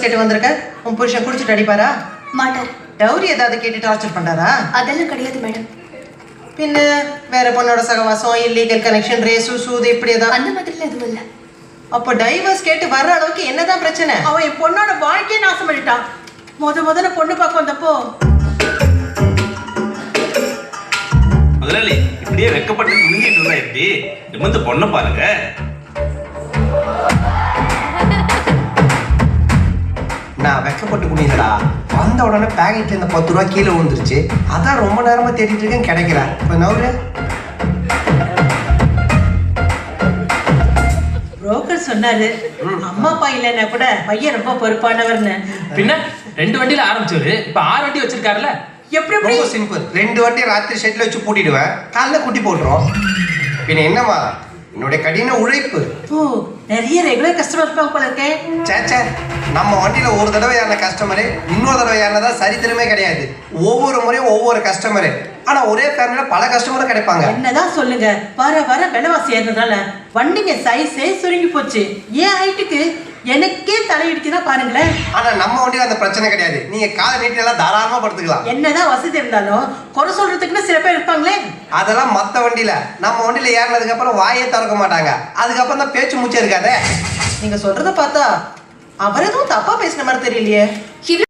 கேட்டு வந்திருக்க. உன் புருஷன் குடிச்சிட்டு அடிப்பாரா? மாட்டார். டவுரி ஏதாவது கேட்டு டார்ச்சர் பண்றாரா? அதெல்லாம் கிடையாது மேடம். பின்ன வேற பொண்ணோட சகவாசம், இல்லீகல் கனெக்ஷன், ரேசு சூது இப்படி ஏதாவது? அந்த மாதிரிலாம் எதுவும் இல்லை. அப்போ டைவர்ஸ் கேட்டு வர்ற அளவுக்கு என்னதான் பிரச்சனை? அவன் என் பொண்ணோட வாழ்க்கையை நாசம் பண்ணிட்டான். முதல்ல பொண்ணு பார்க்க வந்தப்போ முதலாளி இப்படியே வெக்கப்பட்டு முங்கிட்டு இருந்தா எப்படி? நிமிந்து பொண்ணை பாருங்க. நான் வெக்கப்பட்டு குடிங்களா வந்த உடனே பேக்கெட்ல இந்த 10 ரூபா கீழே விழுந்துருச்சு. அதான் ரொம்ப நேரமா தேடிட்டு இருக்கேன், கிடைக்கல. நவுரு புரோக்கர் சொன்னாரு அம்மா அப்பா இல்லைன்னா கூட பையன் ரொம்ப பொறுப்பானவர்னு. பின்ன 2 வண்டியில ஆரம்பிச்சவரு இப்ப 6 வண்டி வச்சிருக்காருல்ல. எப்படி ரொம்ப சிம்பிள். 2 வண்டி ராத்திரி ஷெட்ல வச்சு பூட்டிடுவேன், காலைல குட்டி போட்டுரும். பின்ன என்னம்மா, என்னுடைய கடின உழைப்பு. ஓ, நிறைய ரெகுலர் கஸ்டமர் இருப்பாங்க போல இருக்கே. சேச்சே, நம்ம வண்டியில ஒரு தடவை ஏறின கஸ்டமரு இன்னொரு தடவை ஏறினதா சரித்திரமே கிடையாது. ஒவ்வொரு முறையும் ஒவ்வொரு கஸ்டமரு. ஆனா ஒரே ஃபேமிலியில பல கஸ்டமரும் கிடைப்பாங்க. என்னதான் சொல்லுங்க, வர விலைவாசி ஏறதுனால வண்டிங்க சைஸே சுருங்கி போச்சு. ஏன் ஹைட்டுக்கு எனக்கே தலையிடுச்சுன்னா பாருங்களேன். ஆனா நம்ம வண்டியில அந்த பிரச்சனை கிடையாது. நீங்க காலை நீட்டி எல்லாம் தாராளமா படுத்துக்கலாம். என்னதான் வசதி இருந்தாலும் குறை சொல்றதுக்குன்னு சில பேர் இருப்பாங்களே. அதெல்லாம் மத்த வண்டியில. நம்ம வண்டியில ஏறினதுக்கு அப்புறம் வாயே திறக்க மாட்டாங்க. அதுக்கப்புறம் தான் பேச்சு மூச்சே இருக்காதே. நீங்க சொல்றத பார்த்தா அவர் எதுவும் தப்பா பேசின மாதிரி தெரியலையே.